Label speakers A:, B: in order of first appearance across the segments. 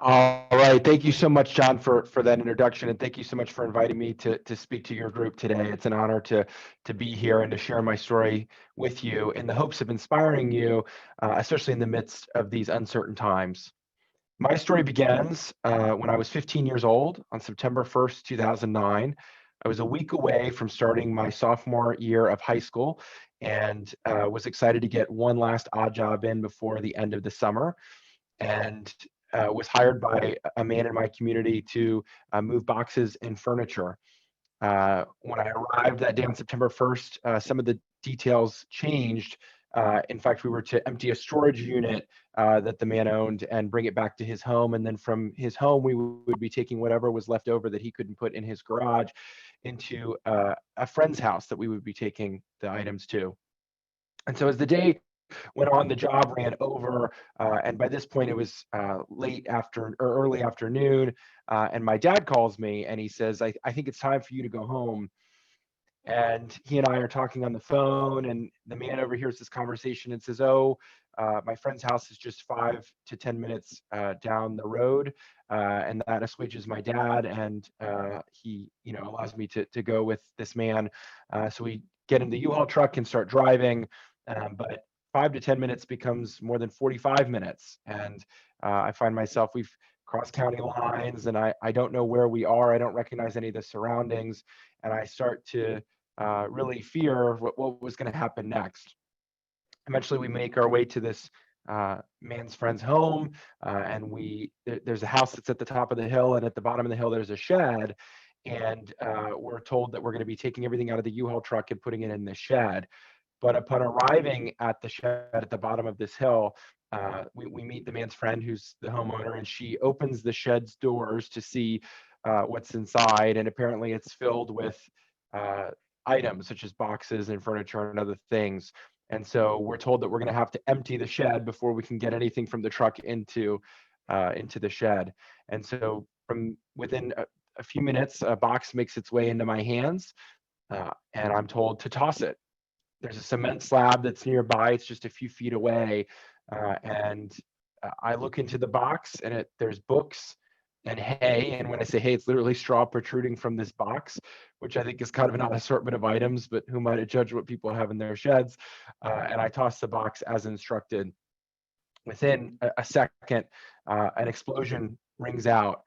A: All right. Thank you so much, John, for that introduction, and thank you so much for inviting me to speak to your group today. It's an honor to be here and to share my story with you in the hopes of inspiring you, especially in the midst of these uncertain times. My story begins when I was 15 years old on September 1st, 2009. I was a week away from starting my sophomore year of high school and was excited to get one last odd job in before the end of the summer, and was hired by a man in my community to move boxes and furniture. When I arrived that day on September 1st, some of the details changed. In fact, we were to empty a storage unit that the man owned and bring it back to his home. And then from his home, we would be taking whatever was left over that he couldn't put in his garage into a friend's house that we would be taking the items to. And so as the day went on, the job ran over, and by this point it was late after or early afternoon. And my dad calls me and he says, I think it's time for you to go home. And he and I are talking on the phone, and the man overhears this conversation and says, "Oh, my friend's house is just 5 to 10 minutes down the road," and that assuages my dad, and he, allows me to go with this man. So we get in the U-Haul truck and start driving, but 5 to 10 minutes becomes more than 45 minutes, and I find myself we've crossed county lines, and I don't know where we are. I don't recognize any of the surroundings, and I start to really fear what was going to happen next. Eventually, we make our way to this man's friend's home, and there's a house that's at the top of the hill, and at the bottom of the hill there's a shed, and we're told that we're going to be taking everything out of the U-Haul truck and putting it in the shed. But upon arriving at the shed at the bottom of this hill, we meet the man's friend who's the homeowner, and she opens the shed's doors to see what's inside, and apparently it's filled with uh, items such as boxes and furniture and other things. And so we're told that we're going to have to empty the shed before we can get anything from the truck into the shed. And so from within a few minutes, a box makes its way into my hands, and I'm told to toss it. There's a cement slab that's nearby. It's just a few feet away, and I look into the box, and there's books and hay. And when I say hay, it's literally straw protruding from this box, which I think is kind of an odd assortment of items, but who might have judged what people have in their sheds? And I toss the box as instructed. Within a second, an explosion rings out,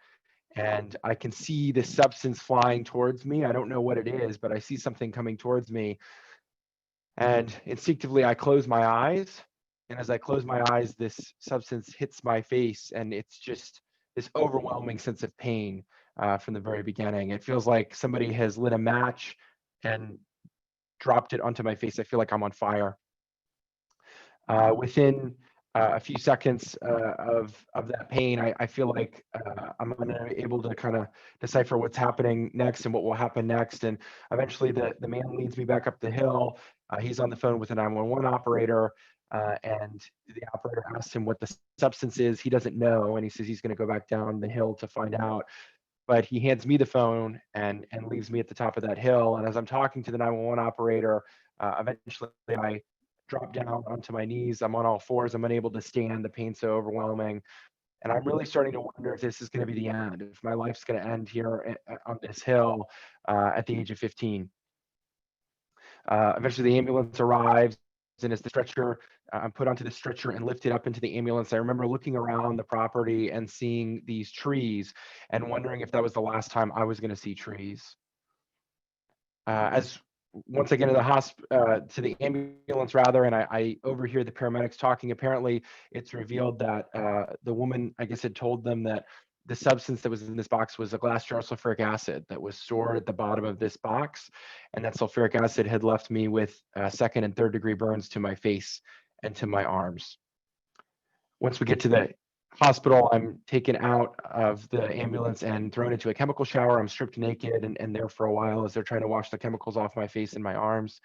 A: and I can see this substance flying towards me. I don't know what it is, but I see something coming towards me, and instinctively, I close my eyes. And as I close my eyes, this substance hits my face, and it's just this overwhelming sense of pain from the very beginning. It feels like somebody has lit a match and dropped it onto my face. I feel like I'm on fire. Within a few seconds of that pain, I feel like I'm unable to kind of decipher what's happening next and what will happen next. And eventually, the man leads me back up the hill. He's on the phone with a 911 operator, and the operator asks him what the substance is. He doesn't know, and he says he's going to go back down the hill to find out. But he hands me the phone and leaves me at the top of that hill. And as I'm talking to the 911 operator, eventually I drop down onto my knees. I'm on all fours. I'm unable to stand. The pain's so overwhelming. And I'm really starting to wonder if this is going to be the end, if my life's going to end here on this hill at the age of 15. Eventually, the ambulance arrives, and as the stretcher, I'm put onto the stretcher and lifted up into the ambulance. I remember looking around the property and seeing these trees and wondering if that was the last time I was going to see trees. As once I get to to the ambulance rather, and I overhear the paramedics talking. Apparently, it's revealed that the woman, I guess, had told them that the substance that was in this box was a glass jar of sulfuric acid that was stored at the bottom of this box, and that sulfuric acid had left me with second and third degree burns to my face and to my arms. Once we get to the hospital, I'm taken out of the ambulance and thrown into a chemical shower. I'm stripped naked and there for a while as they're trying to wash the chemicals off my face and my arms.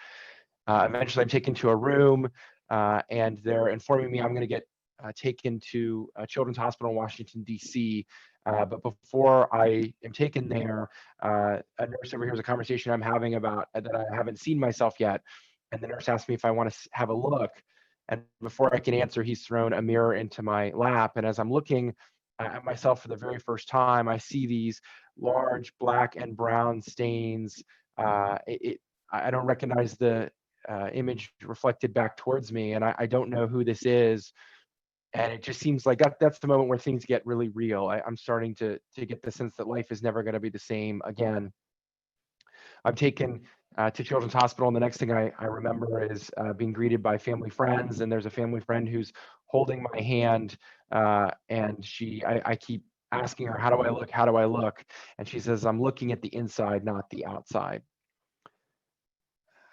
A: Eventually, I'm taken to a room, and they're informing me I'm going to get taken to a children's hospital in Washington, D.C. But before I am taken there, a nurse overhears a conversation I'm having about that I haven't seen myself yet. And the nurse asks me if I want to have a look. And before I can answer, he's thrown a mirror into my lap. And as I'm looking at myself for the very first time, I see these large black and brown stains. I don't recognize the image reflected back towards me, and I don't know who this is. And it just seems like that's the moment where things get really real. I'm starting to get the sense that life is never going to be the same again. I'm taken to Children's Hospital, and the next thing I remember is being greeted by family friends. And there's a family friend who's holding my hand, and I keep asking her, "How do I look? How do I look?" And she says, "I'm looking at the inside, not the outside."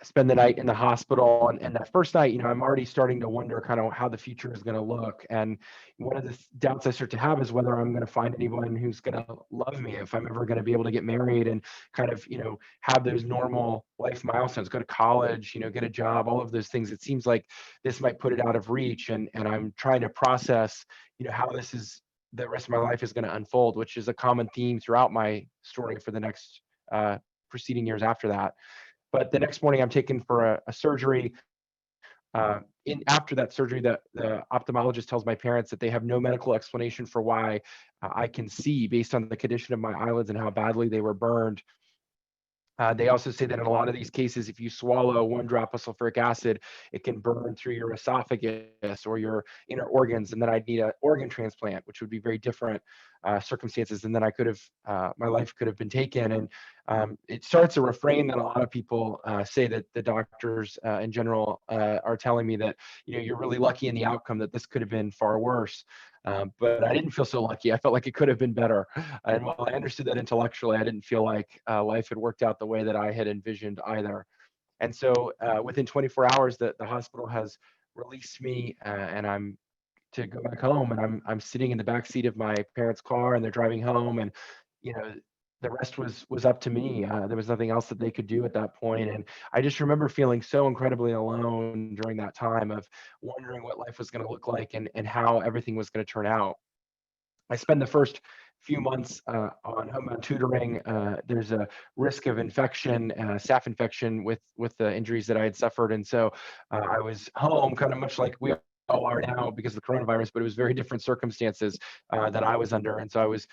A: Spend the night in the hospital, and that first night, I'm already starting to wonder kind of how the future is going to look. And one of the doubts I start to have is whether I'm going to find anyone who's going to love me, if I'm ever going to be able to get married and kind of have those normal life milestones, go to college, get a job, all of those things. It seems like this might put it out of reach, and I'm trying to process how this is the rest of my life is going to unfold, which is a common theme throughout my story for the next preceding years after that. But the next morning, I'm taken for a surgery. After that surgery, the ophthalmologist tells my parents that they have no medical explanation for why I can see based on the condition of my eyelids and how badly they were burned. They also say that in a lot of these cases, if you swallow 1 drop of sulfuric acid, it can burn through your esophagus or your inner organs, and then I'd need an organ transplant, which would be very different circumstances, and then my life could have been taken. And it starts a refrain that a lot of people say, that the doctors in general are telling me that you're really lucky in the outcome, that this could have been far worse. But I didn't feel so lucky. I felt like it could have been better. And while I understood that intellectually, I didn't feel like life had worked out the way that I had envisioned either. And so within 24 hours, the hospital has released me, and I'm to go back home. And I'm sitting in the back seat of my parents' car, and they're driving home. And you know, the rest was up to me. There was nothing else that they could do at that point. And I just remember feeling so incredibly alone during that time of wondering what life was going to look like, and how everything was going to turn out. I spend the first few months on homebound tutoring. There's a risk of infection, staph infection, with the injuries that I had suffered, and so I was home, kind of much like we all are now because of the coronavirus, but it was very different circumstances that I was under, and so I was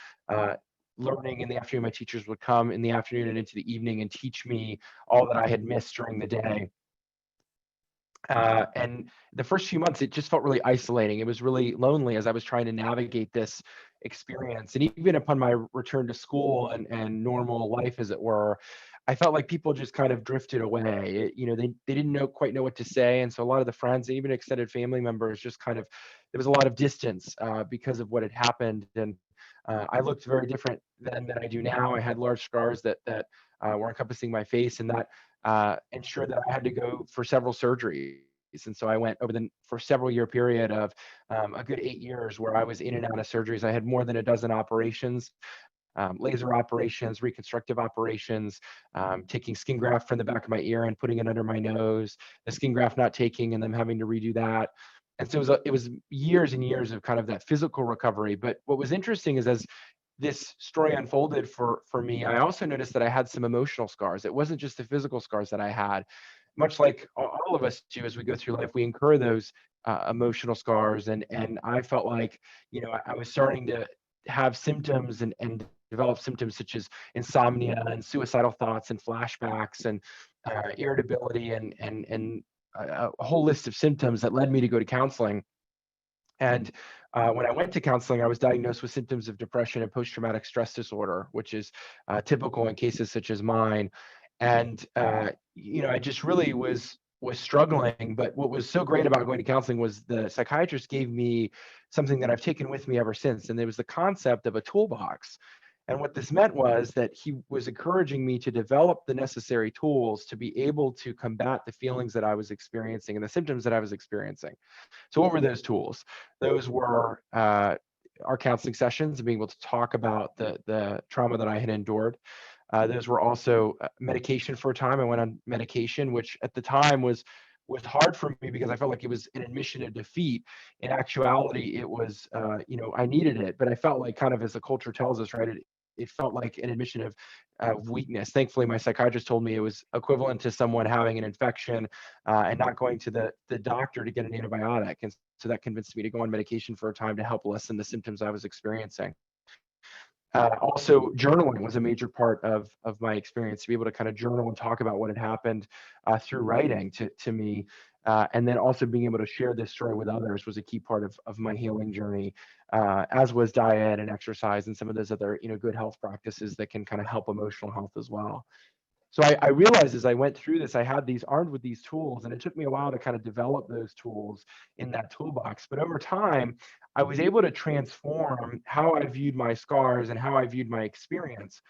A: learning in the afternoon. My teachers would come in the afternoon and into the evening and teach me all that I had missed during the day. And the first few months, it just felt really isolating. It was really lonely as I was trying to navigate this experience. And even upon my return to school and normal life, as it were, I felt like people just kind of drifted away. They didn't quite know what to say. And so a lot of the friends, and even extended family members, just kind of, there was a lot of distance because of what had happened. And I looked very different then than I do now. I had large scars that were encompassing my face, and that ensured that I had to go for several surgeries. And so I went for several year period of a good 8 years where I was in and out of surgeries. I had more than a dozen operations, laser operations, reconstructive operations, taking skin graft from the back of my ear and putting it under my nose, the skin graft not taking, and then having to redo that. And so it was years and years of kind of that physical recovery. But what was interesting is, as this story unfolded for me, I also noticed that I had some emotional scars. It wasn't just the physical scars that I had. Much like all of us do as we go through life, we incur those emotional scars. And I felt like, I was starting to have symptoms and develop symptoms such as insomnia and suicidal thoughts and flashbacks and irritability and a whole list of symptoms that led me to go to counseling. And when I went to counseling, I was diagnosed with symptoms of depression and post-traumatic stress disorder, which is typical in cases such as mine. And I just really was struggling. But what was so great about going to counseling was the psychiatrist gave me something that I've taken with me ever since, and there was the concept of a toolbox. And what this meant was that he was encouraging me to develop the necessary tools to be able to combat the feelings that I was experiencing and the symptoms that I was experiencing. So what were those tools? Those were our counseling sessions and being able to talk about the trauma that I had endured. Those were also medication for a time. I went on medication, which at the time was hard for me because I felt like it was an admission of defeat. In actuality, it was, I needed it, but I felt like, kind of as the culture tells us, right? it felt like an admission of weakness. Thankfully, my psychiatrist told me it was equivalent to someone having an infection and not going to the doctor to get an antibiotic. And so that convinced me to go on medication for a time to help lessen the symptoms I was experiencing. Also, journaling was a major part of my experience, to be able to kind of journal and talk about what had happened through writing to me. And then also being able to share this story with others was a key part of my healing journey, as was diet and exercise and some of those other, good health practices that can kind of help emotional health as well. So I realized as I went through this, I had these armed with these tools, and it took me a while to kind of develop those tools in that toolbox. But over time, I was able to transform how I viewed my scars and how I viewed my experience.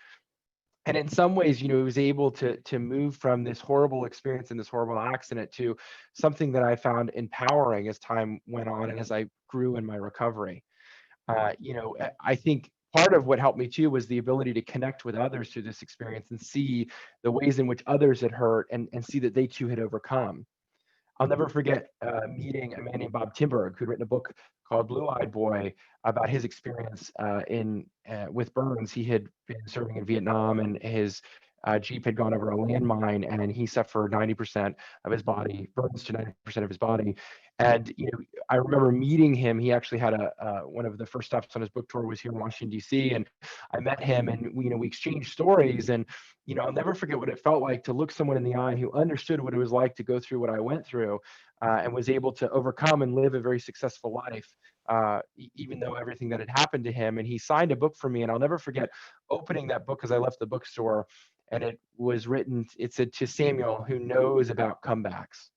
A: And in some ways, it was able to move from this horrible experience and this horrible accident to something that I found empowering as time went on and as I grew in my recovery. I think part of what helped me too was the ability to connect with others through this experience and see the ways in which others had hurt and see that they too had overcome. I'll never forget meeting a man named Bob Timberg, who'd written a book called Blue-Eyed Boy about his experience in with burns. He had been serving in Vietnam, and his Jeep had gone over a landmine, and he suffered 90% of his body, burns to 90% of his body. And I remember meeting him. He actually had one of the first stops on his book tour was here in Washington D.C. And I met him, and we exchanged stories. And I'll never forget what it felt like to look someone in the eye who understood what it was like to go through what I went through, and was able to overcome and live a very successful life, even though everything that had happened to him. And he signed a book for me, and I'll never forget opening that book as I left the bookstore, and it was written. It said, "To Samuel, who knows about comebacks."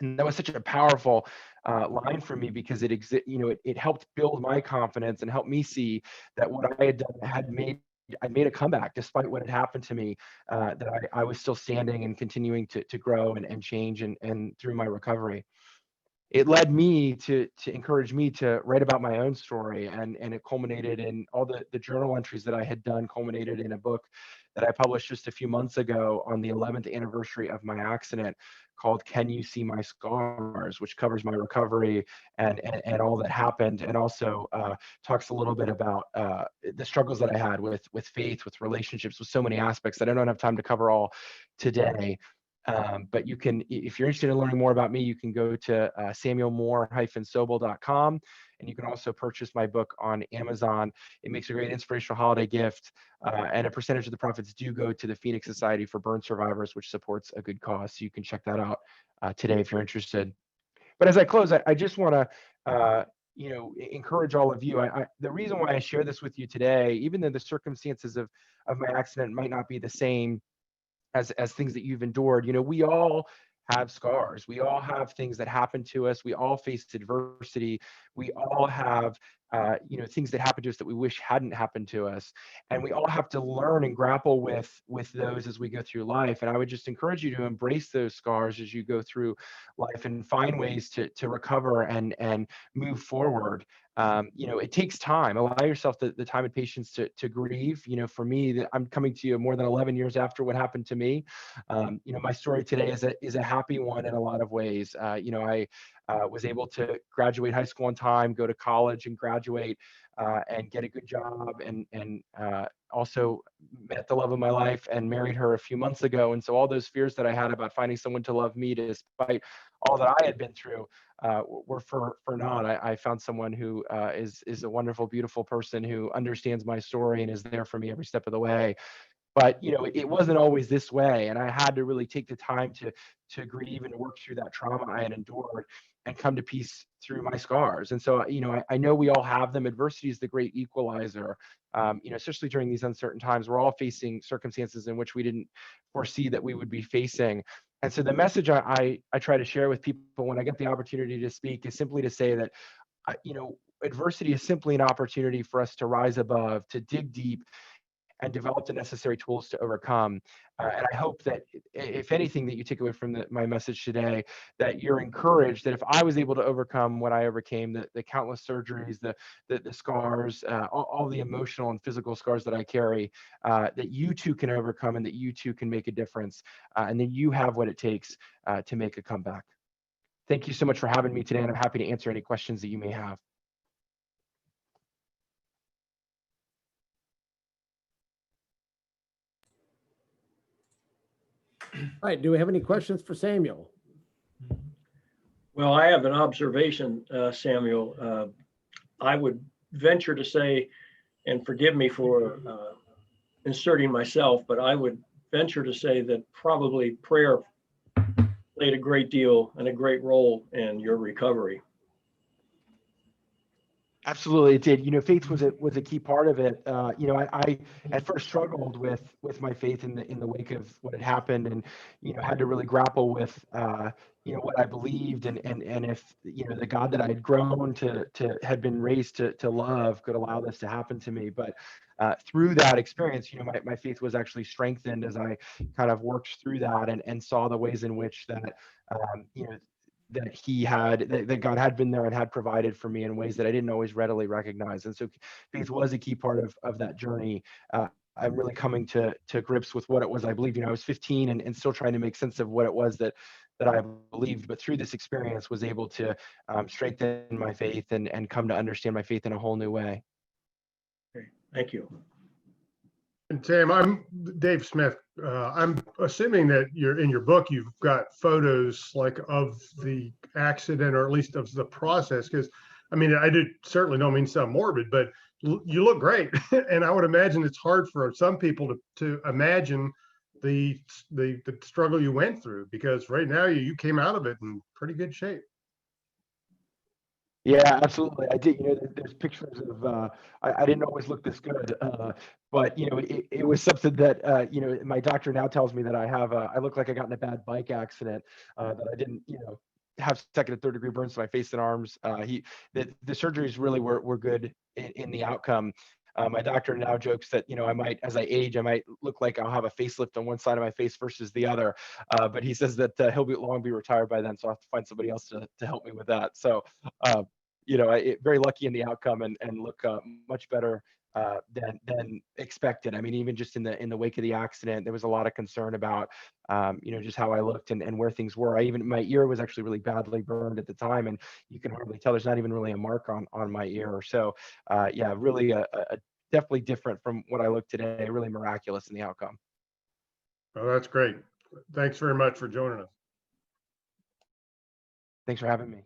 A: And that was such a powerful line for me, because it helped build my confidence and helped me see that what I had done I made a comeback despite what had happened to me, that I was still standing and continuing to grow and change and through my recovery. It led me to encourage me to write about my own story, and it culminated in all the journal entries that I had done, culminated in a book that I published just a few months ago on the 11th anniversary of my accident, called "Can You See My Scars," which covers my recovery and all that happened, and also talks a little bit about the struggles that I had with faith, with relationships, with so many aspects that I don't have time to cover all today. But you can, if you're interested in learning more about me, you can go to samuelmoore-sobel.com, and you can also purchase my book on Amazon. It makes a great inspirational holiday gift, and a percentage of the profits do go to the Phoenix Society for Burn Survivors, which supports a good cause. So you can check that out today if you're interested. But as I close, I just want to encourage all of you. The reason why I share this with you today, even though the circumstances of my accident might not be the same as things that you've endured, we all have scars. We all have things that happen to us. We all face adversity. We all have things that happen to us that we wish hadn't happened to us, and we all have to learn and grapple with those as we go through life. And I would just encourage you to embrace those scars as you go through life and find ways to recover and move forward. It takes time. Allow yourself the time and patience to grieve. For me, I'm coming to you more than 11 years after what happened to me. My story today is a happy one in a lot of ways. I was able to graduate high school on time, go to college and graduate, and get a good job, and also met the love of my life and married her a few months ago. And so all those fears that I had about finding someone to love me, despite all that I had been through, were for naught. I found someone who is a wonderful, beautiful person who understands my story and is there for me every step of the way. But it wasn't always this way, and I had to really take the time to grieve and to work through that trauma I had endured and come to peace through my scars. And so I know we all have them. Adversity is the great equalizer. Especially during these uncertain times, we're all facing circumstances in which we didn't foresee that we would be facing. And so the message I try to share with people when I get the opportunity to speak is simply to say that adversity is simply an opportunity for us to rise above, to dig deep, and develop the necessary tools to overcome. And I hope that, if anything, that you take away from my message today, that you're encouraged that if I was able to overcome what I overcame, the countless surgeries, the scars, all the emotional and physical scars that I carry, that you too can overcome, and that you too can make a difference, and that you have what it takes to make a comeback. Thank you so much for having me today, and I'm happy to answer any questions that you may have.
B: right, do we have any questions for Samuel?
C: Well, I have an observation, Samuel. I would venture to say, and forgive me for inserting myself, but I would venture to say that probably prayer played a great deal and a great role in your recovery.
A: Absolutely, it did. Faith was a key part of it. I at first struggled with my faith in the wake of what had happened, and had to really grapple with what I believed, and if the God that I had grown to had been raised to love could allow this to happen to me. But through that experience, my faith was actually strengthened as I kind of worked through that and saw the ways in which that that God had been there and had provided for me in ways that I didn't always readily recognize. And so faith was a key part of that journey. I'm really coming to grips with what it was I believed. I was 15 and still trying to make sense of what it was that I believed, but through this experience was able to strengthen my faith and come to understand my faith in a whole new way.
C: Okay, thank you.
D: And Sam, I'm Dave Smith. I'm assuming that in your book, you've got photos like of the accident, or at least of the process. Because, I mean, certainly don't mean to sound morbid, but you look great. And I would imagine it's hard for some people to imagine the struggle you went through, because right now you came out of it in pretty good shape.
A: Yeah, absolutely. I did. There's pictures of. I didn't always look this good, but it was something that my doctor now tells me that I look like I got in a bad bike accident, that I didn't have second and third degree burns to my face and arms. The surgeries really were good in the outcome. My doctor now jokes that I might, as I age, I might look like I'll have a facelift on one side of my face versus the other. But he says that he'll long be retired by then, so I have to find somebody else to help me with that. So, very lucky in the outcome and look much better than expected. I mean, even just in the wake of the accident, there was a lot of concern about just how I looked and where things were. My ear was actually really badly burned at the time, and you can hardly tell. There's not even really a mark on my ear. So yeah, really a definitely different from what I look today. Really miraculous in the outcome.
D: Oh, that's great. Thanks very much for joining us.
A: Thanks for having me.